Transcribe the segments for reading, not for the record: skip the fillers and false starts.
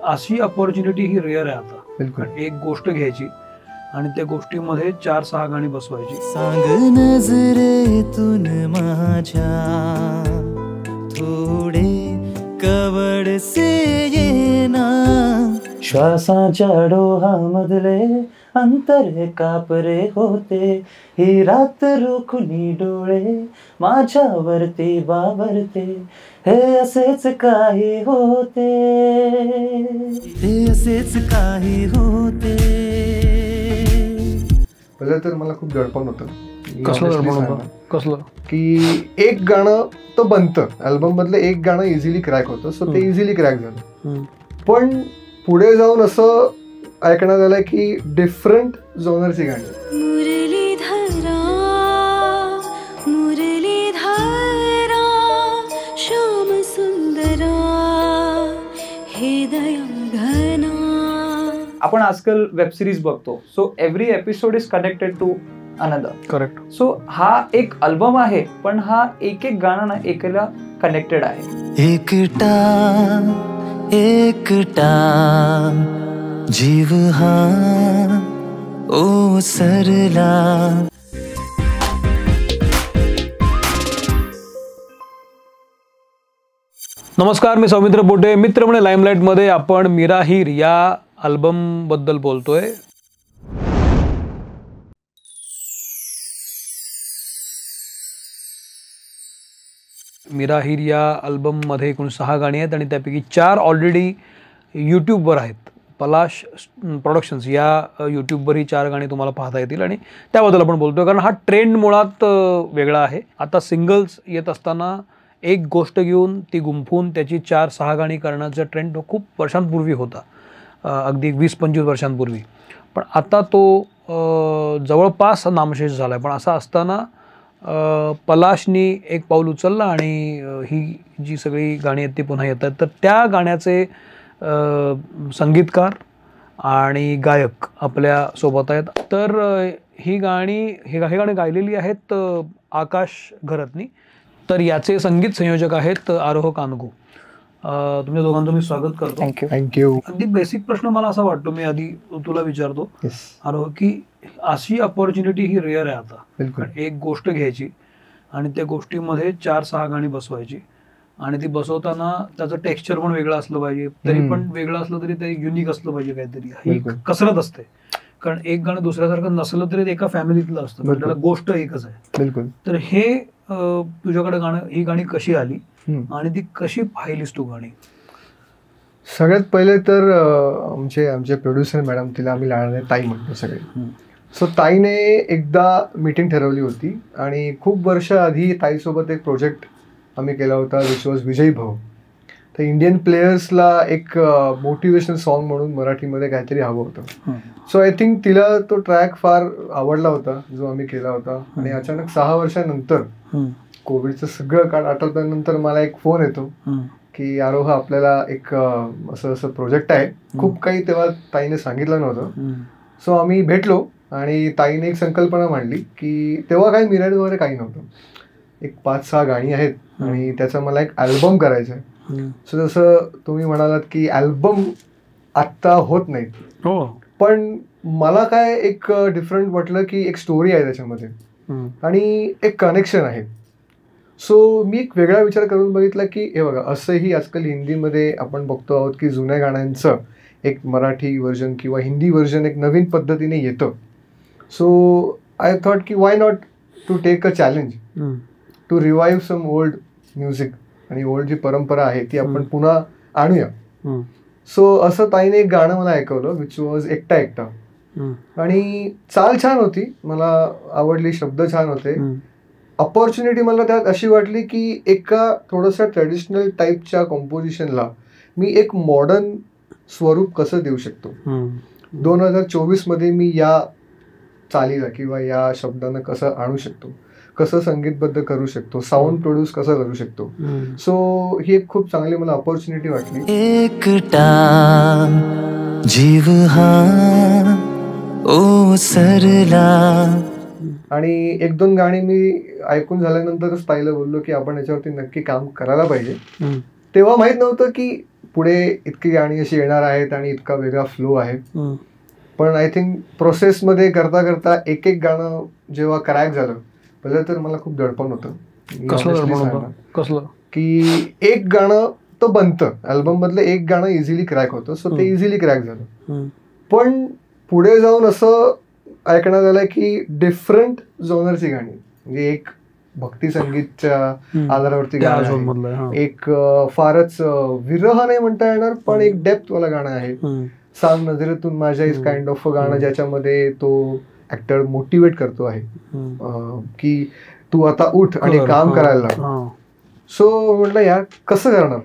अशी अपॉर्च्युनिटी ही रेअर आहे आता. बिलकुल. एक गोष्ट घ्यायची आणि त्या गोष्टीमध्ये 4-6 गाणी बसवायची. सांग नजरेतून माझ्या थोडे कवडसे येना, श्वासाच्या डोहामधले अंतर कापरे होते, ही रात रोखुनी डोळे माझ्यावरती बावरते, हे असेच काही होते, हे असेच काही होते. पहिलं तर मला खूप दडपण होतं. कसलं दडपण होतं? कसलं? की एक गाणं तर बनतं, अल्बम मधलं एक गाणं इझिली क्रॅक होतं, सो ते इझिली क्रॅक झालं. पण पुढे जाऊन असं ऐकण्यात आलं की डिफरंट जॉनरची गाणी. मुरलीधरा मुरलीधरा श्याम सुंदरा हे दया घना. आपण आजकाल वेब सिरीज बघतो, so every episode is connected to another. Correct. So हा एक अल्बम आहे, पण हा एक एक गाणं ना एकाला कनेक्टेड आहे. एकटा एकटा जीव हा ओसरला. नमस्कार, मी सौमित्र पोटे. मित्र म्हणे लाईमलाईट मध्ये आपण मीरा हीर या अल्बम बद्दल बोलतोय. मीरा हीर या अल्बम मध्ये एकूण 6 गाणी आहेत आणि त्यापैकी 4 ऑलरेडी यूट्यूबवर आहेत. पलाश प्रोडक्शन्स या यूट्यूबवर ही 4 गाणी तुम्हाला पाहता येतील आणि त्याबद्दल आपण बोलतोय कारण हा ट्रेंड मुळात वेगळा आहे. आता सिंगल्स येत असताना एक गोष्ट घेऊन ती गुंफून त्याची 4-6 गाणी करण्याचा ट्रेंड खूप वर्षांपूर्वी होता, अगदी 20-25 वर्षांपूर्वी. पण आता तो जवळपास नामशेष झाला आहे. पण असं असताना पलाशनी एक पाऊल उचललं आणि ही जी सगळी गाणी आहेत ती पुन्हा येतात. तर त्या गाण्याचे संगीतकार आणि गायक आपल्या सोबत आहेत. तर ही गाणी गायलेली आहेत आकाश घरतनी. तर याचे संगीत संयोजक आहेत आरोह कानगू. तुमच्या दोघांचं मी स्वागत करतो. थँक्यू. अगदी बेसिक प्रश्न मला असा वाटतो, मी आधी तुला विचारतो आरोह, की अशी अपॉर्च्युनिटी ही रेअर आहे आता. बिलकुल. एक गोष्ट घ्यायची आणि त्या गोष्टीमध्ये 4-6 गाणी बसवायची आणि ती बसवताना त्याचं टेक्स्चर पण वेगळं असलं पाहिजे. तरी पण वेगळं असलं तरी ते युनिक असलं पाहिजे काहीतरी. ही कसरत असते कारण एक गाणं दुसऱ्यासारखं नसलं तरी एका फॅमिलीतलं असतं, पण त्याला गोष्ट एकच आहे. बिलकुल. तर हे तुझ्याकडे ही गाणी कशी आली आणि ती कशी पाहिलीस तू गाणी? सगळ्यात पहिले तर आमचे प्रोड्युसर मॅडम, तिला आम्ही लाडणे ताई म्हणतो सगळे. सो ताईने एकदा मीटिंग ठरवली होती आणि खूप वर्ष आधी ताईसोबत एक प्रोजेक्ट आम्ही केला होता, विच वॉज विजयी भाऊ. तर इंडियन प्लेयर्सला एक मोटिवेशनल सॉन्ग म्हणून मराठीमध्ये काहीतरी हवं होतं. सो आय थिंक तिला तो ट्रॅक फार आवडला होता जो आम्ही केला होता. आणि अचानक 6 वर्षानंतर कोविडचं सगळं काळ आठवल्यानंतर मला एक फोन येतो की आरोह, आपल्याला एक असं प्रोजेक्ट आहे. खूप काही तेव्हा ताईने सांगितलं नव्हतं. सो आम्ही भेटलो आणि ताईने एक संकल्पना मांडली की तेव्हा काही मिराज वगैरे काही नव्हतं. एक 5-6 गाणी आहेत आणि त्याचा मला एक अल्बम करायचा आहे. सो जसं तुम्ही म्हणालात की अल्बम आत्ता होत नाहीत, पण मला काय एक डिफरंट वाटलं की एक स्टोरी आहे त्याच्यामध्ये आणि एक कनेक्शन आहे. सो मी एक वेगळा विचार करून बघितला की हे बघा, असंही आजकाल हिंदीमध्ये आपण बघतो आहोत की जुन्या गाण्यांचं एक मराठी व्हर्जन किंवा हिंदी व्हर्जन एक नवीन पद्धतीने येतं. सो आय थॉट की why not to take a challenge to revive some old music आणि ओल्ड जी परंपरा आहे ती आपण पुन्हा आणूया. सो असं ताईने एक गाणं मला ऐकवलं, विच वॉज एकटा एकटा. आणि चाल छान होती, मला आवडली, शब्द छान होते. अपॉर्च्युनिटी मला त्यात अशी वाटली की एका थोडंसं ट्रेडिशनल टाईपच्या कॉम्पोजिशनला मी एक मॉडर्न स्वरूप कसं देऊ शकतो. 2024 मध्ये मी या चालीला किंवा या शब्दांना कसं आणू शकतो, कसं संगीतबद्ध करू शकतो, साऊंड प्रोड्यूस कसं करू शकतो. सो ही एक खूप चांगली मला अपॉर्च्युनिटी वाटली. एकटा जीव हा ओसरला. आणि 1-2 गाणी मी ऐकून झाल्यानंतरच ताईला बोललो की आपण याच्यावरती नक्की काम करायला पाहिजे. तेव्हा माहित नव्हतं की पुढे इतकी गाणी अशी येणार आहेत आणि इतका वेगळा फ्लो आहे. पण आय थिंक प्रोसेसमध्ये करता करता एक एक गाणं जेव्हा क्रॅक झालं, पहिलं तर मला खूप दडपण होतं. कसलं की एक गाणं तर बनतं, अल्बम मधलं एक गाणं इझिली क्रॅक होतं, सो ते इझिली क्रॅक झालं. पण पुढे जाऊन असं ऐकण्यात आलं की डिफरंट जॉनरची गाणी, म्हणजे एक भक्ती संगीतच्या आधारावरती गाणं आहे, एक फारच विरह नाही म्हणता येणार पण एक डेप्थ वाला गाणं आहे, सांग नजरेतून माझ्या इज काइंड ऑफ गाणं ज्याच्यामध्ये तो ऍक्टर मोटिवेट करतो आहे की तू आता उठ आणि काम करायला लाग. सो म्हटलं यार कसं करणार,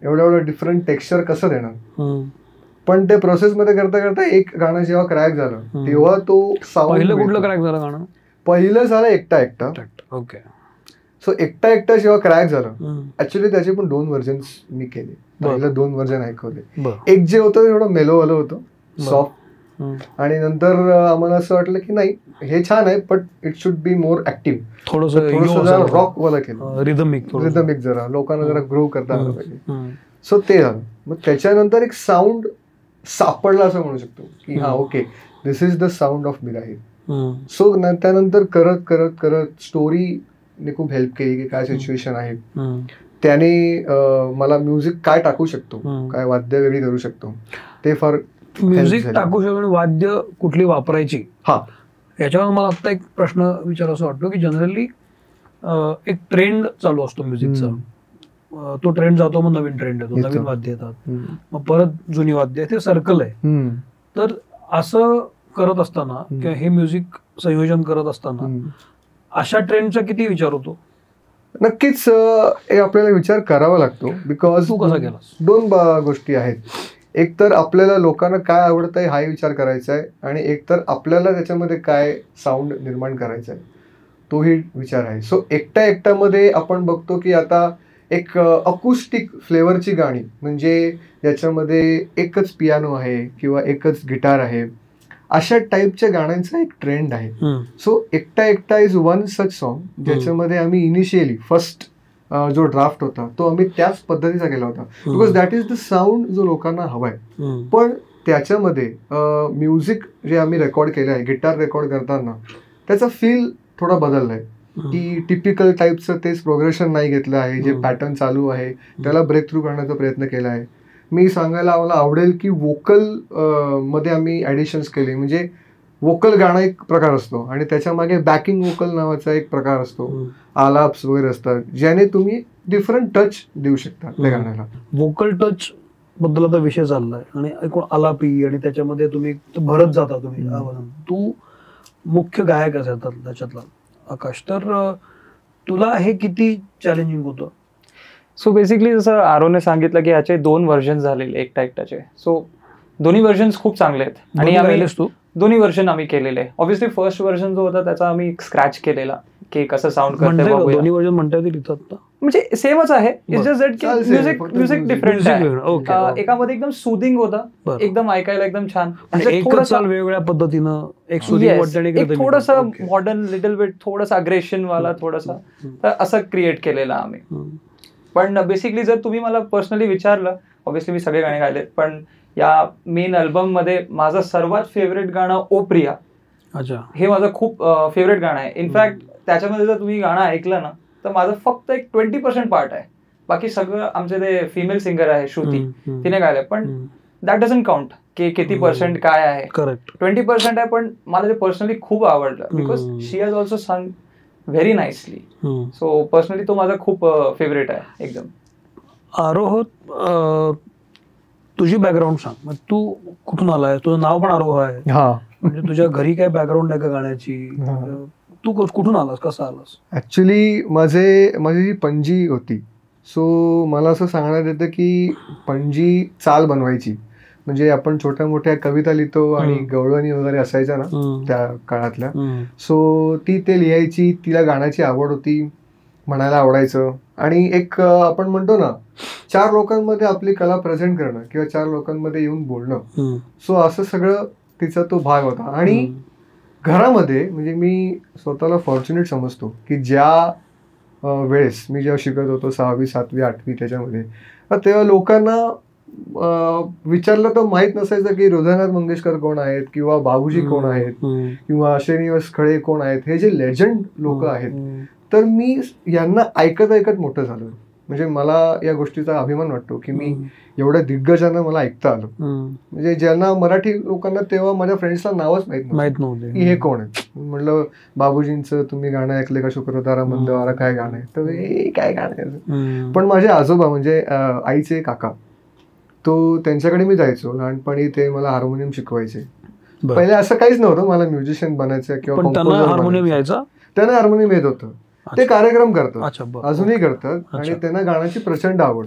एवढं डिफरंट टेक्स्चर कसं देणार. पण ते प्रोसेस मध्ये करता करता एक गाणं जेव्हा क्रॅक झालं तेव्हा तो पहिलं कुठलं क्रॅक झालं गाणं? पहिलं झालं एकटा एकटा. ओके. सो एकटा एकटा जेव्हा क्रॅक झालं, ऍक्च्युली त्याचे पण 2 व्हर्जन्स मी केले. पहिलं 2 व्हर्जन ऐकवले. एक जे होतं ते थोडं मेलोवालं होतं, सॉफ्ट, आणि नंतर आम्हाला असं वाटलं की नाही हे छान आहे but it should be more active, थोडंसं जरा रॉक वाला केलं, रिदमिक जरा लोकांना जरा ग्रो करता आलं पाहिजे. सो ते झालं. मग त्याच्यानंतर एक साऊंड सापडला असं म्हणू शकतो की हा okay this is the sound of बिराहीर. सो त्यानंतर करत करत करत स्टोरीने खूप हेल्प केली की काय सिच्युएशन आहे, त्याने मला म्युझिक काय टाकू शकतो, काय वाद्य वेगळी करू शकतो, ते फार म्युझिक टाकू शकतो. वाद्य कुठली वापरायची, हा याच्यावर मला आता एक प्रश्न विचारायचा वाटतो की जनरली एक ट्रेंड चालू असतो म्युझिकचा, तो ट्रेंड जातो मग नवीन ट्रेंड येतो, नवीन वाद्य येतात, मग परत जुनी वाद्य, ते सर्कल आहे. तर असं करत असताना किंवा हे म्युझिक संयोजन करत असताना अशा ट्रेंडचा किती विचार होतो? नक्कीच आपल्याला विचार करावा लागतो, बिकॉज तू कसा केलास? 2 गोष्टी आहेत. एक तर आपल्याला लोकांना काय आवडतंय हा विचार करायचा आहे, आणि एक तर आपल्याला त्याच्यामध्ये काय साऊंड निर्माण करायचा आहे तोही विचार आहे. सो एकटा एकटामध्ये आपण बघतो की आता एक अकुस्टिक फ्लेवरची गाणी, म्हणजे ज्याच्यामध्ये एकच पियानो आहे किंवा एकच गिटार आहे, अशा टाईपच्या गाण्यांचा एक ट्रेंड आहे. सो एकटा एकटा इज वन सच सॉन्ग ज्याच्यामध्ये आम्ही इनिशियली फर्स्ट जो ड्राफ्ट होता तो आम्ही त्याच पद्धतीचा केला होता, because that is the sound जो लोकांना हवाय. पण त्याच्यामध्ये म्युझिक जे आम्ही रेकॉर्ड केलं आहे, गिटार रेकॉर्ड करताना त्याचा फील थोडा बदललाय, की टिपिकल टाईपचं तेच प्रोग्रेशन नाही घेतलं आहे, जे पॅटर्न चालू आहे त्याला ब्रेक थ्रू करण्याचा प्रयत्न केला आहे. मी सांगायला मला आवडेल की वोकल मध्ये आम्ही ऍडिशन्स केले, म्हणजे वोकल गाणं एक प्रकार असतो आणि त्याच्या मागे बॅकिंग वोकल नावाचा एक प्रकार असतो, आलाप्स वगैरे असतात, ज्याने तुम्ही डिफरंट टच देऊ शकता त्या गाण्याला. वोकल टच बद्दल आता विषय चाललाय आणि एकूण आलापी आणि त्याच्यामध्ये तुम्ही भरत जाता तुम्ही. तू मुख्य गायक असेल त्याच्यातला आकाश, तर तुला हे किती चॅलेंजिंग होतं? सो बेसिकली जसं आरोने सांगितलं की याचे 2 व्हर्जन झालेले एकटा एकटाचे. सो दोन्ही व्हर्जन खूप चांगले आहेत आणि आम्ही दोन्ही व्हर्जन आम्ही केलेले. ऑब्व्हियसली फर्स्ट व्हर्जन जो होता त्याचा आम्ही स्क्रॅच केलेला की कसं साऊंड करते. दोन्ही व्हर्जन म्हणता येतील म्हणजे सेमच आहे, इट्स जस्ट दॅट की म्युझिक डिफरंट आहे. एकामध्ये एकदम सुदिंग होता, एकदम ऐकायला एकदम छान, वेगवेगळ्या पद्धतीनं एक थोडंसं मॉडर्न लिटल बिट, थोडंसं अग्रेशन वाला थोडंसं, तर असं क्रिएट केलेलं आम्ही. पण बेसिकली जर तुम्ही मला पर्सनली विचारलं, ऑब्व्हियसली मी सगळे गाणे गायलेत, पण या मेन अल्बम मध्ये माझं सर्वात फेवरेट गाणं ओ प्रिया, हे माझं खूप फेवरेट गाणं आहे. इनफॅक्ट त्याच्यामध्ये जर तुम्ही गाणं ऐकलं ना तर माझं फक्त एक 20% पार्ट आहे, बाकी सगळं आमचे ते फिमेल सिंगर आहे श्रुती, तिने गायलंय. पण दॅट डझंट काउंट की किती पर्सेंट काय आहे. करेक्ट, 20% आहे, पण मला ते पर्सनली खूप आवडलं because she has also song very nicely. So personally तो माझा खूप फेवरेट आहे एकदम. आरोह, तुझी बॅकग्राऊंड सांग. तू कुठून आलाय? तुझं नाव पण आरोह आहे, म्हणजे तुझ्या घरी काय बॅकग्राऊंड आहे का गाण्याची? तू कुठून आलास, कसा आलास? ऍक्च्युली माझी जी पणजी होती, सो मला असं सांगण्यात येतं की पणजी चाल बनवायची, म्हणजे आपण छोट्या मोठ्या कविता लिहितो आणि गवळणी वगैरे असायच्या ना त्या काळातल्या, सो ती ते लिहायची, तिला गाण्याची आवड होती, म्हणायला आवडायचं, आणि एक आपण म्हणतो ना 4 लोकांमध्ये आपली कला प्रेझेंट करणं किंवा 4 लोकांमध्ये येऊन बोलणं, सो असं सगळं तिचा तो भाग होता. आणि घरामध्ये म्हणजे मी स्वतःला फॉर्च्युनेट समजतो की ज्या वेळेस मी जेव्हा शिकत होतो 6वी 7वी 8वी त्याच्यामध्ये, तेव्हा लोकांना विचारलं तर माहित नसायचं की हृदयनाथ मंगेशकर कोण आहेत किंवा बाबूजी कोण आहेत किंवा श्रीनिवास खळे कोण आहेत, हे जे लेजंड लोक आहेत. तर मी यांना ऐकत ऐकत मोठं झालो. म्हणजे मला या गोष्टीचा अभिमान वाटतो की मी एवढ्या दिग्गजांना मला ऐकता आलं. म्हणजे ज्यांना मराठी लोकांना तेव्हा माझ्या फ्रेंड्सला नावच माहित नव्हतं की हे कोण आहे. म्हणलं बाबूजींचं तुम्ही गाणं ऐकले का, शुक्रतारा मंदवारा काय गाणं आहे, तर हे काय गाणं आहे. पण माझे आजोबा म्हणजे आईचे काका, तो त्यांच्याकडे मी जायचो लहानपणी. ते मला हार्मोनियम शिकवायचे. पहिले असं काहीच नव्हतं मला म्युझिशियन बनायचं किंवा हार्मोनियम यायचा. त्यांना हार्मोनियम येत होतं. ते कार्यक्रम करतात, अजूनही करतात आणि त्यांना गाण्याची प्रचंड आवड.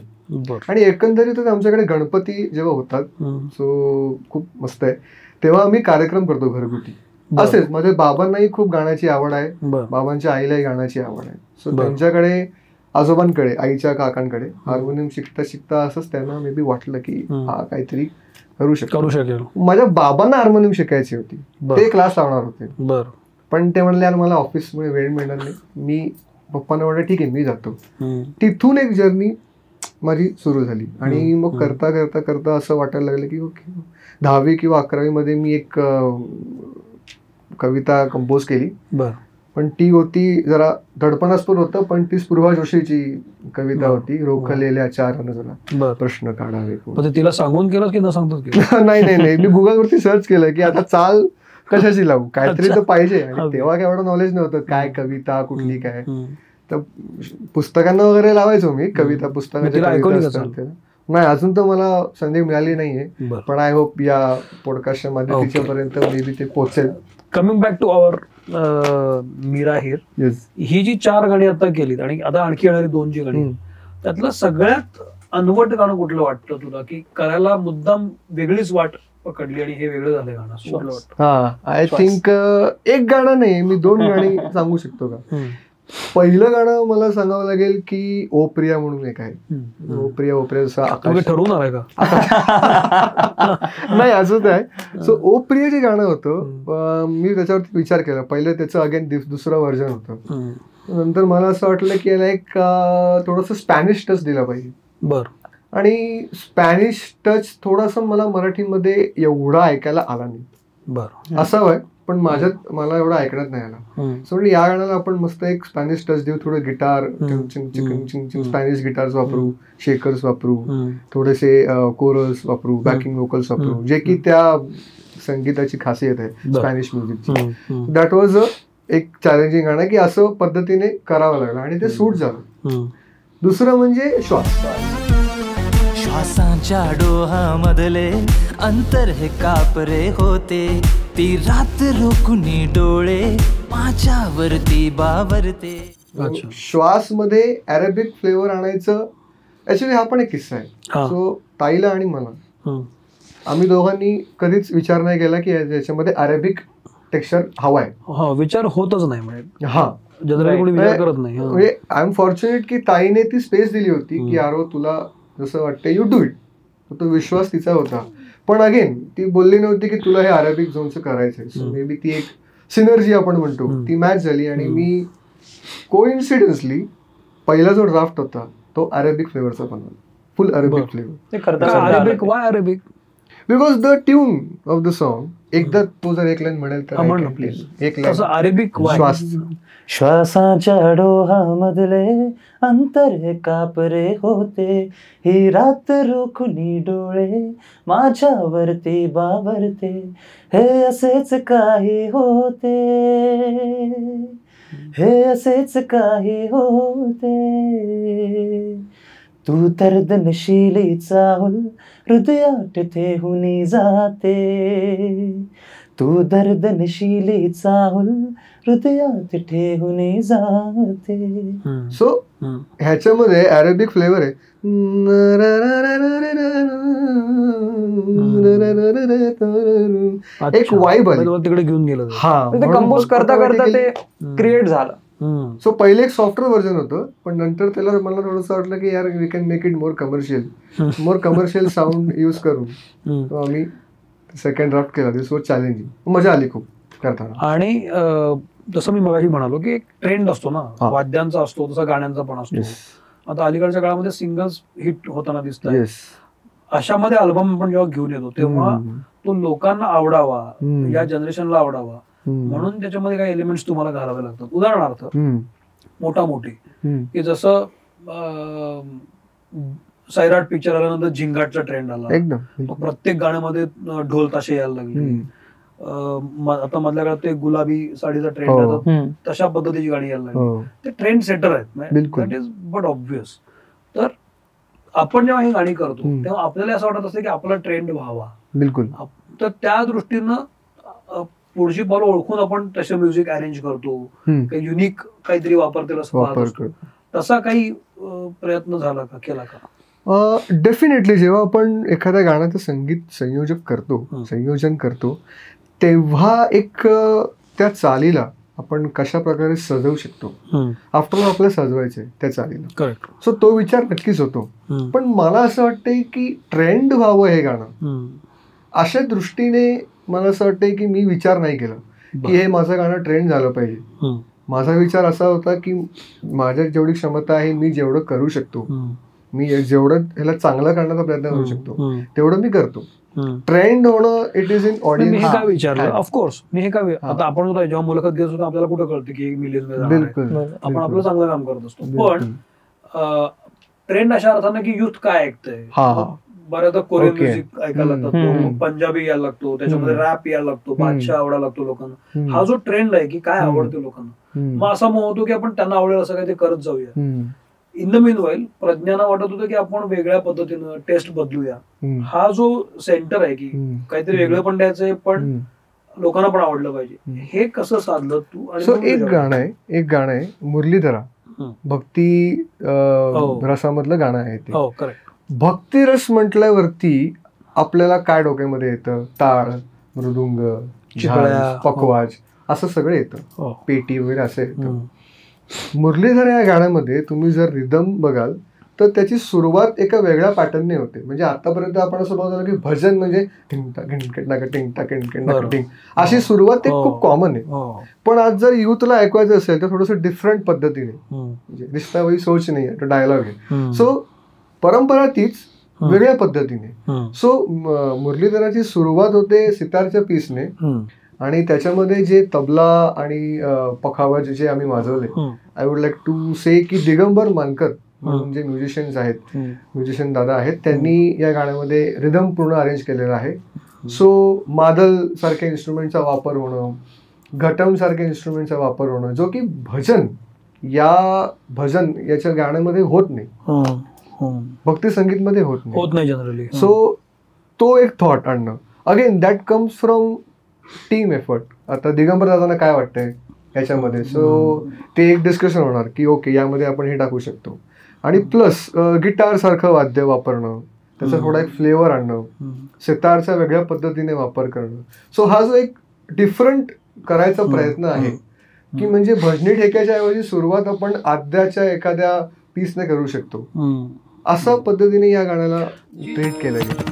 आणि एकंदरीतच आमच्याकडे गणपती जेव्हा होतात, सो खूप मस्त आहे, तेव्हा आम्ही कार्यक्रम करतो घरगुती. असेच माझ्या बाबांनाही खूप गाण्याची आवड आहे, बाबांच्या आईलाही गाण्याची आवड आहे. सो त्यांच्याकडे आजोबांकडे आईच्या काकांकडे हार्मोनियम शिकता शिकता असंच त्यांना मे बी वाटलं की हा काहीतरी करू शकेल. माझ्या बाबांना हार्मोनियम शिकायची होती, ते क्लास लावणार होते. पण ते म्हणले यार मला ऑफिसमुळे वेळ मिळणार नाही. मी पप्पांना म्हणलं ठीक आहे मी जातो. तिथून एक जर्नी माझी सुरू झाली. आणि मग करता करता करता असं वाटायला लागलं की ओके, 10वी किंवा 11वी मध्ये मी एक कविता कंपोज केली. पण ती होती जरा धडपणास्पद होतं, पण ती स्पृहा जोशीची कविता होती, रोखलेल्या चार अनुजला प्रश्न काढावे. तिला सांगून केलं की न सांगतो? नाही, मी गुगलवरती सर्च केलं की आता चाल कशाची लावू, काहीतरी तर पाहिजे. आणि तेव्हा काय एवढं नॉलेज नव्हतं काय कविता कुठली काय. तर पुस्तकांना वगैरे लावायचो मी कविता, पुस्तकाच्या कविता असतात. नाही अजून तर मला संधी मिळाली नाहीये, पण आय होप या पॉडकास्टच्या माध्यमातून तिच्यापर्यंत मे बी ते पोहोचेल. कमिंग बॅक टू आवर मीरा हिर, ही जी 4 गाणी आता केलीत आणि आता आणखी येणारी 2 जी गाणी, त्यातलं सगळ्यात अनवट गाणं कुठलं वाटतं तुला की करायला मुद्दाम वेगळीच वाट पकडली आणि हे वेगळं झालं गाणं? हा, आय थिंक एक गाणं नाही, मी 2 गाणी सांगू शकतो का. पहिलं गाणं मला सांगावं लागेल की ओ प्रिया म्हणून एक आहे. ओ प्रिया जसं ठरवून आलाय का? नाही असंच आहे. सो ओ प्रिया जे गाणं होतं मी त्याच्यावरती विचार केला. पहिलं त्याचं अगेन दुसरं व्हर्जन होतं. नंतर मला असं वाटलं की याला एक थोडंसं स्पॅनिश टच दिला पाहिजे. आणि स्पॅनिश टच थोडासा मला मराठीमध्ये एवढा ऐकायला आला नाही. असावं पण मला एवढा ऐकण्यात नाही आला. सो या गाण्याला आपण मस्त एक स्पॅनिश टच देऊ, थोडं गिटार स्पॅनिश गिटार्स वापरू, शेकर्स वापरू, थोडेसे कोरल्स वापरू, बॅकिंग वोकल्स वापरू, जे की त्या संगीताची खासियत आहे स्पॅनिश म्युझिकची. दॅट वॉज एक चॅलेंजिंग गाणं की असं पद्धतीने करावं लागलं आणि ते सूट झालं. दुसरं म्हणजे श्वासांच्या डोहामधले अंतर हे कापरे होते, ती रात रोखुनी डोळे माझ्यावरती बावरते. श्वास मध्ये अरेबिक फ्लेवर आणायचं ऍक्च्युली हा पण एक किस्सा आहे. सो ताईला आणि मला आम्ही दोघांनी कधीच विचार नाही केला की याच्यामध्ये अरेबिक टेक्स्चर हवाय. विचार होतच नाही म्हणजे. हा जनरली कोणी विचार करत नाही. म्हणजे आय एम फॉर्च्युनेट की ताईने ती स्पेस दिली होती की यारो तुला जसं वाटतं यू डू इट. तो विश्वास तिचा होता. पण अगेन ती बोलली नव्हती की तुला हे अरेबिक झोनचं करायचंय. सो मे बी ती एक सिनर्जी आपण म्हणतो ती मॅच झाली. आणि मी कोइन्सिडन्सली पहिला जो ड्राफ्ट होता तो अरेबिक फ्लेवरचा बनवला, फुल Arabic flavour. Because the tune of the song, एकदा तो जर एक लाईन म्हणेल तर प्लीज एक लाईन. अरेबिक श्वास. श्वासाच्या डोहामधले अंतर हे कापरे होते, ही रात रोखुनी डोळे माझ्यावरती बावरते, हे असेच काही होते, हे असेच काही होते. तू दर्द नशिली चाहूल हृदयात ठेवून जाते, तू दर्द नशिली चाहूल हृदयात ठेवून जाते. सो ह्याच्यामध्ये अरेबिक फ्लेवर आहे. एक वाईब आली तिकडे घेऊन गेलं. ते कंपोज करता करता ते क्रिएट झालं. सो पहिले एक सॉफ्टवेअर व्हर्जन होतं, पण नंतर त्याला मला थोडंसं वाटलं की यार we can make it more commercial sound use करून आम्ही सेकंड ड्राफ्ट केला. This was challenging. मजा आली खूप करताना. आणि जसं मी मगाशी म्हणालो की एक ट्रेंड असतो ना, वाद्यांचा असतो तसा गाण्यांचा पण असतो. आता अलीकडच्या काळामध्ये सिंगल्स हिट होताना दिसतात. अशामध्ये अल्बम आपण जेव्हा घेऊन येतो तेव्हा तो लोकांना आवडावा, या जनरेशनला आवडावा म्हणून त्याच्यामध्ये काही एलिमेंट्स तुम्हाला घालावे लागतात. उदाहरणार्थ मोठा मोठी की जसं सैराट पिक्चर आल्यानंतर झिंगाटचा ट्रेंड आला, एकदम प्रत्येक गाण्यामध्ये ढोल ताशे यायला लागले. आता मधल्या काळात ते गुलाबी साडीचा ट्रेंड आहे, तशा पद्धतीची गाणी यायला लागली. ते ट्रेंड सेटर आहेत, दॅट इज बट ऑब्व्हियस. तर आपण जेव्हा ही गाणी करतो तेव्हा आपल्याला असं वाटत असतं की आपला ट्रेंड व्हावा. बिलकुल. तर त्या दृष्टीनं पुढची पावलं ओळखून आपण तसे म्युझिक अरेंज करतो, काही युनिक काहीतरी वापरतील असं पाहत असतो. तसा काही प्रयत्न झाला का, केला का? डेफिनेटली. जेव्हा आपण एखाद्या गाण्याचं संगीत संयोजन करतो तेव्हा एक त्या चालीला आपण कशा प्रकारे सजवू शकतो, आफ्टर आपल्याला सजवायचंय त्या चालीला. करेक्ट. सो तो विचार नक्कीच होतो. पण मला असं वाटतंय की ट्रेंड व्हावं हे गाणं, अशा दृष्टीने मला असं वाटतंय की मी विचार नाही केला की हे माझं गाणं ट्रेंड झालं पाहिजे. माझा विचार असा होता की माझ्यात जेवढी क्षमता आहे, मी जेवढं करू शकतो, मी जेवढं ह्याला चांगलं करण्याचा प्रयत्न करू शकतो तेवढं मी करतो. ट्रेंड होणं इट इज इन ऑडियन्स. मी हे काय विचारलं, ऑफकोर्स मी हे काय, आता आपण जेव्हा मुलाखत घेत असतो आपल्याला कुठं कळतं की 1 मिलियन आपण आपलं चांगलं काम करत असतो. पण ट्रेंड अशा अर्थानं की युथ काय ऐकतंय, बऱ्याचदा कोरियन म्युझिक ऐकायला लागतो, पंजाबी यायला लागतो, त्याच्यामध्ये रॅप यायला लागतो, बादशाह आवडायला लागतो लोकांना. हा जो ट्रेंड आहे की काय आवडते लोकांना, मग असा मोह होतो की आपण त्यांना आवडेल असं काही ते करत जाऊया. इन द मीन वाईल प्रज्ञाना वाटत होतं की आपण वेगळ्या पद्धतीनं टेस्ट बदलूया. हा जो सेंटर आहे की काहीतरी वेगळं पण द्यायचंय पण लोकांना पण आवडलं पाहिजे, हे कसं साधलं तू? आणि एक गाणं आहे मुरलीधरा, भक्ती रसामधलं गाणं आहे ते. करेक्ट. भक्ती रस म्हटल्यावरती आपल्याला काय डोक्यामध्ये येतं? टाळ, मृदुंग, पखवाज असं सगळं येतं, पेटी वगैरे असं येतं. मुरलीधर या गाण्यामध्ये तुम्ही जर रिदम बघाल तर त्याची सुरुवात एका वेगळ्या पॅटर्नने होते. म्हणजे आतापर्यंत आपण असं बघतो की भजन म्हणजे अशी सुरुवात ते खूप कॉमन आहे. पण आज जर युथला ऐकवायचं असेल तर थोडंसं डिफरंट पद्धतीने, म्हणजे रिश्ता वही सोच नाही आहे, तो डायलॉग आहे. सो परंपरा तीच वेगळ्या पद्धतीने. सो मुरलीधराची सुरुवात होते सितारच्या पीसने आणि त्याच्यामध्ये जे तबला आणि पखावाज जे आम्ही वाजवले, आय वुड लाईक टू से की दिगंबर मानकर म्हणून जे म्युझिशियन्स आहेत, म्युझिशियन दादा आहेत, त्यांनी या गाण्यामध्ये रिदम पूर्ण अरेंज केलेला आहे. सो मादल सारख्या इन्स्ट्रुमेंटचा वापर होणं, घटम सारख्या इन्स्ट्रुमेंटचा वापर होणं, जो की भजन याच्या गाण्यामध्ये होत नाही, भक्ती संगीत मध्ये होत नाही जनरली. सो तो एक थॉट आणणं, again that comes from team effort. आता दिगंबर दादांना काय वाटतंय याच्यामध्ये, सो ते एक डिस्कशन होणार की ओके यामध्ये आपण हे टाकू शकतो. आणि प्लस गिटार सारखं वाद्य वापरणं, त्याचा थोडा एक फ्लेवर आणणं, सितारचा वेगळ्या पद्धतीने वापर करणं. सो हा जो एक डिफरंट करायचा प्रयत्न आहे की म्हणजे भजनी ठेक्याच्या ऐवजी सुरुवात आपण आद्याच्या एखाद्या पीसने करू शकतो, अशा पद्धतीने या गाण्याला ट्रीट केलं गेलं.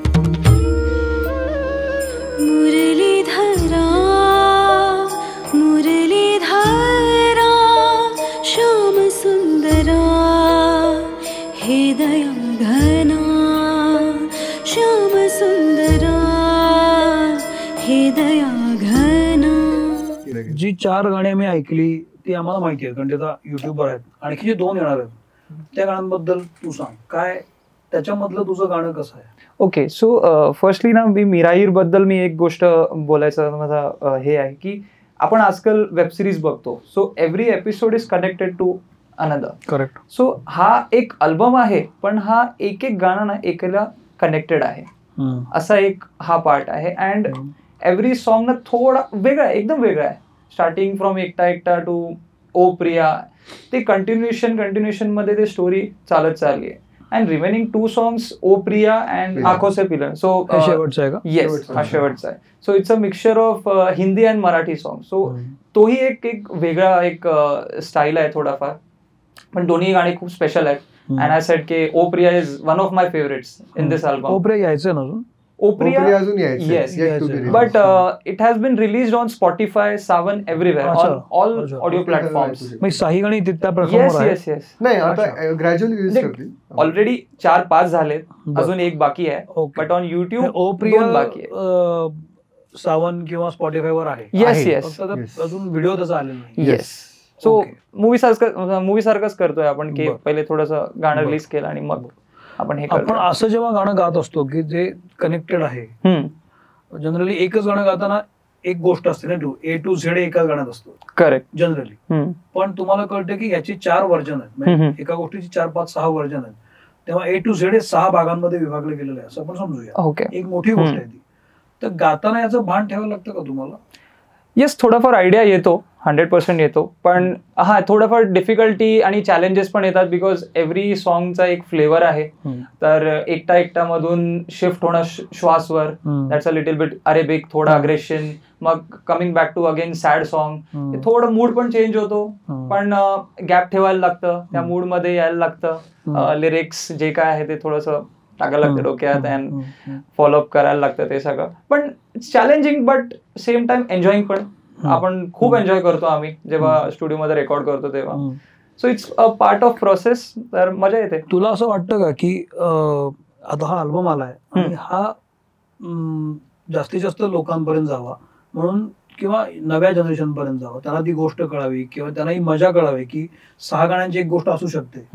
मुरलीधरा मुरलीधरा श्याम सुंदरा हे दया घना श्याम सुंदरा हे दया घना. जी 4 गाणी मी ऐकली ती आम्हाला माहिती आहेत कारण ते आता युट्यूबवर आहेत. आणखी जे 2 येणार आहेत त्या गाण्यांबद्दल तू सांग, काय त्याच्यामधलं तुझं गाणं कसं आहे? ओके, सो फर्स्टली ना मिराईर बद्दल मी एक गोष्ट बोलायचं माझा हे आहे की आपण आजकाल वेब सिरीज बघतो, so every episode is connected to another. Correct. So हा एक अल्बम आहे पण हा एक गाणं ना एकाला कनेक्टेड आहे, असा एक हा पार्ट आहे. अँड एव्हरी सॉन्ग ना थोडा वेगळा आहे, एकदम वेगळा आहे. स्टार्टिंग फ्रॉम एकटा एकटा टू ओ प्रिया, ते कंटिन्युएशन मध्ये ते स्टोरी चालत चालली आहे. अँड रिमेनिंग 2 songs ओ प्रिया अँड आंखों से पिलन, सो शेवटचा आहे का? येस, हा शेवटचा आहे. So it's a mixture of Hindi and Marathi song. So तोही एक वेगळा एक स्टाईल आहे थोडाफार, पण दोन्ही गाणी खूप स्पेशल आहेत. अँड आय सेड की O Priya is one of my favourites in this album. O Priya यायचं ना अजून? ओप्रिया अजून यायचं yes, yet to be released. but it has been released on Spotify, Saavn, everywhere, अच्छा, on all अच्छा. audio platforms. मग साही गाणी त्या Yes, प्लॅटफॉर्मवर yes, yes. नाही आता ग्रॅज्युअली रिलीज करतील. ऑलरेडी 4-5 झालेत, बरं. अजून एक बाकी आहे. Okay. बट ऑन युट्यूब ओ प्रिया 2 बाकी आहे. सावन किंवा स्पॉटीफायवर आहे. Yes, आहे. yes. फक्त आता Yes. अजून व्हिडिओ त्याचा आलेला नाही. येस. So Okay. मूवी सारखंच करतोय आपण की बरं. पहिले थोडंसं गाणं बरं. रिलीज केलं आणि मग आपण हे आपण करतो. असं जेव्हा गाणं गात असतो की जे कनेक्टेड आहे, जनरली एकच गाणं गाताना एक गोष्ट असते ना, A to Z एकाच गाण्यात असतो करेक्ट. जनरली. पण तुम्हाला कळतं की याची 4 व्हर्जन आहेत, म्हणजे एका गोष्टीची 4-5-6 व्हर्जन आहेत. तेव्हा A to Z हे 6 भागांमध्ये विभागले गेलेले आहे असं आपण समजूया. ओके. एक मोठी गोष्ट आहे ती. तर गाताना याचं भान ठेवायला लागतं का तुम्हाला? येस, थोडाफार आयडिया येतो, 100% येतो. पण हा थोडाफार डिफिकल्टी आणि चॅलेंजेस पण येतात बिकॉज एव्हरी सॉंगचा एक फ्लेवर आहे. तर एकटा मधून शिफ्ट होणं श्वासवर, that's a little bit Arabic, थोडं अग्रेशन, मग coming back to again sad song, थोडं मूड पण चेंज होतो. पण गॅप ठेवायला लागतं, त्या मूड मध्ये यायला लागतं. लिरिक्स जे काय आहे ते थोडंसं टाकायला लागतं डोक्यात अँड फॉलोअप करायला लागतं ते सगळं. पण challenging but same time enjoying पण. आपण खूप एन्जॉय करतो आम्ही जेव्हा स्टुडिओमध्ये रेकॉर्ड करतो तेव्हा. So it's a part of process. तर मजा येते. तुला असं वाटतं का की आता हा अल्बम आलाय आणि हा जास्तीत जास्त लोकांपर्यंत जावा म्हणून किंवा नव्या जनरेशन पर्यंत जावं, त्यांना ती गोष्ट कळावी किंवा त्यांना ही मजा कळावी की 6 गाण्यांची एक गोष्ट असू शकते.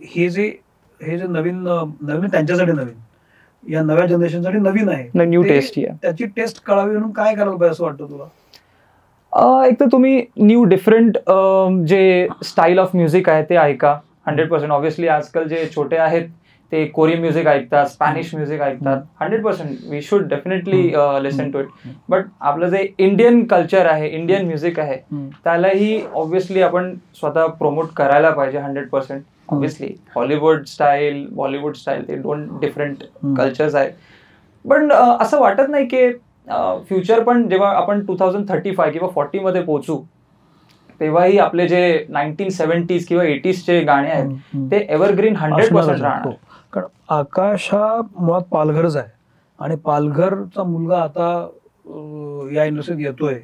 हे जे नवीन त्यांच्यासाठी नवीन, या नव्या जनरेशनसाठी नवीन आहे, न्यू ते टेस्ट. त्याची टेस्ट कळावी म्हणून काय करायला पाहिजे असं वाटतं तुला? एक तर तुम्ही न्यू डिफरंट जे स्टाईल ऑफ म्युझिक आहे ते ऐका 100%. ऑब्व्हियसली आजकाल जे छोटे आहेत ते कोरियन म्युझिक ऐकतात, स्पॅनिश म्युझिक ऐकतात. 100% we should definitely listen to it. But आपलं जे इंडियन कल्चर आहे, इंडियन म्युझिक आहे, त्यालाही ऑब्व्हियसली आपण स्वतः प्रमोट करायला पाहिजे 100%. Obviously Hollywood style, Bollywood style, ते 2 डिफरंट कल्चर्स आहेत. पण असं वाटत नाही की फ्युचर पण जेव्हा आपण 2035 किंवा 40 मध्ये पोहोचू तेव्हाही आपले जे 1970s किंवा 80s चे गाणे आहेत ते एव्हरग्रीन 100% राहणार. कारण आकाश हा मुळात पालघरच आहे आणि पालघरचा मुलगा आता या इंडस्ट्रीत येतोय.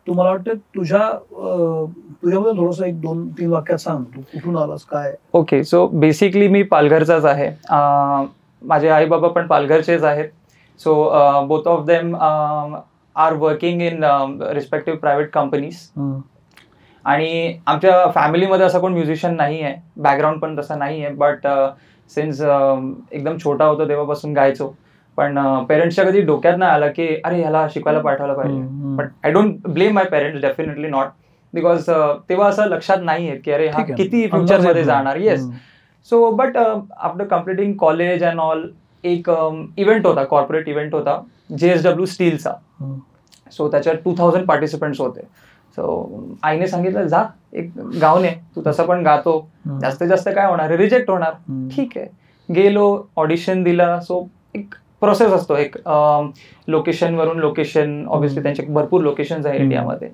तू मला वाटतं तुझ्यामध्ये थोडंसं 1-2-3 वाक्यात सांग, तू कुठून आलास, काय? ओके, सो बेसिकली मी पालघरचाच आहे. माझे आई बाबा पण पालघरचेच आहेत. So both of them are working in respective private companies. आणि आमच्या फॅमिलीमध्ये असं कोण म्युझिशियन नाही आहे, बॅकग्राऊंड पण तसं नाही आहे. बट सिन्स एकदम छोटा होतो तेव्हापासून गायचो. पण पेरेंट्सच्या कधी डोक्यात नाही आलं की अरे ह्याला शिकवायला पाठवायला पाहिजे. But I don't blame my parents, definitely not, because तेव्हा असं लक्षात नाही आहे की अरे हा किती फ्युचरमध्ये जाणार. Yes. So but after completing college and all एक इव्हेंट होता, कॉर्पोरेट इव्हेंट होता JSW स्टीलचा. सो त्याच्यात 2000 पार्टिसिपंट्स होते. सो आईने सांगितलं जा एक गावने, तू तसं पण गातो, जास्तीत जास्त काय होणार, रिजेक्ट होणार. ठीक आहे, गेलो, ऑडिशन दिला. सो एक प्रोसेस असतो, एक लोकेशन वरून लोकेशन, ऑब्व्हियसली त्यांचे भरपूर लोकेशन्स आहे इंडियामध्ये.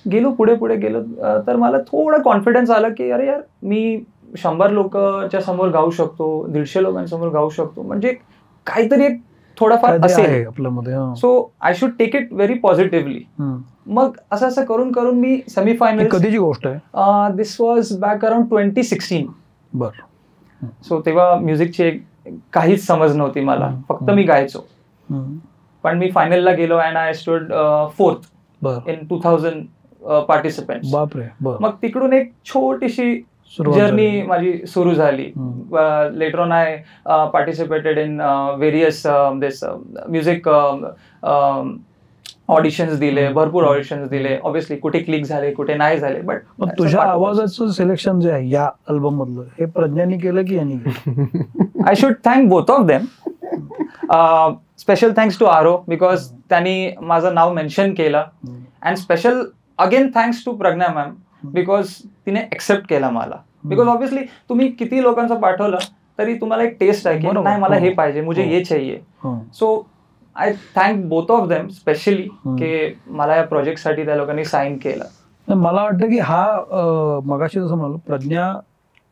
गेलो पुढे गेलो तर मला थोडं कॉन्फिडन्स आलं की अरे यार मी 100 लोकांच्या समोर गाऊ शकतो, 150 लोकांसमोर गाऊ शकतो, म्हणजे काहीतरी एक थोडाफार असेल आपल्यामध्ये. So I should take it very positively. मग असं करून मी सेमीफायनल. कधीची गोष्ट आहे? This was back around 2016. बरं. सो तेव्हा म्युझिकची काहीच समज नव्हती मला, फक्त मी गायचो. पण मी फायनलला गेलो and I stood 4th in 2000 participants. बापरे. मग तिकडून एक छोटीशी जर्नी माझी सुरू झाली. Later on I participated in various this music auditions दिले, भरपूर ऑडिशन्स दिले. ऑब्व्हियसली कुठे क्लिक झाले, कुठे नाही झाले. बट तुझ्या आवाजाचं सिलेक्शन जे आहे या अल्बम मधलं, हे प्रज्ञानी केलं की यांनी केलं? I should thank both of them. Special thanks to Aaro because त्यांनी माझं नाव मेन्शन केलं. And special again thanks to Pragya ma'am because तिने एक्सेप्ट केला मला. बिकॉज ऑब्व्हियसली तुम्ही किती लोकांचं पाठवलं तरी तुम्हाला एक टेस्ट आहे की नाही मला हे पाहिजे, मुझे ये चाहिए. So I thank both of them specially की मला या प्रोजेक्टसाठी त्या लोकांनी साईन केलं. मला वाटतं की हा मगाशी जसं म्हणालो, प्रज्ञा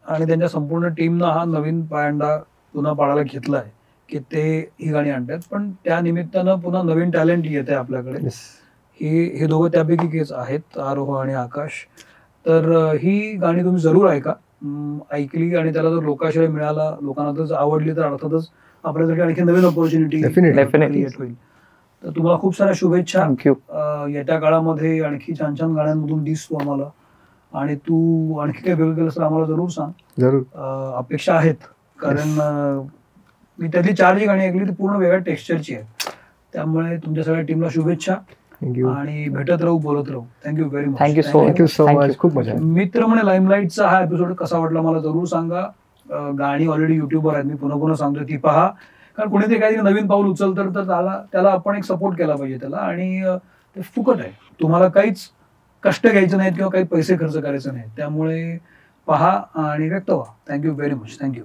आणि त्यांच्या संपूर्ण टीमनं हा नवीन पायंडा पुन्हा पाडायला घेतलाय की ते ही गाणी आणतात, पण त्या निमित्तानं पुन्हा नवीन टॅलेंट येते आपल्याकडे. हे दोघं त्यापैकी केस आहेत, आरोह आणि आकाश. तर ही गाणी तुम्ही जरूर ऐका. ऐकली आणि त्याला जर लोकाश्रय मिळाला, लोकांना जर आवडली, तर अर्थातच आपल्यासाठी आणखी नवीन ऑपॉर्च्युनिटी क्रिएट होईल. तर तुम्हाला खूप साऱ्या शुभेच्छा. येत्या काळामध्ये आणखी छान छान गाण्यांमधून दिस तू आम्हाला, आणि तू आणखी काही वेगळं केलं तर आम्हाला जरूर सांग. जरूर अपेक्षा आहेत, कारण मी त्यातली 4 जी गाणी ऐकली ती पूर्ण वेगळ्या टेक्स्चरची आहेत. त्यामुळे तुमच्या सगळ्या टीमला शुभेच्छा आणि भेटत राहू, बोलत राहू. Thank you very much. Thank you so much. खूप मजा. मित्र म्हणे लाईमलाईटचा हा एपिसोड कसा वाटला मला जरूर सांगा. गाणी ऑलरेडी युट्यूबवर आहेत, मी पुन्हा पुन्हा सांगतोय ती पहा, कारण कोणीतरी काहीतरी नवीन पाऊल उचलतं तर त्याला आपण एक सपोर्ट केला पाहिजे त्याला. आणि ते फुकट आहे, तुम्हाला काहीच कष्ट घ्यायचे नाहीत किंवा काही पैसे खर्च करायचे नाहीत. त्यामुळे पहा आणि व्यक्त व्हा. Thank you very much. थँक्यू.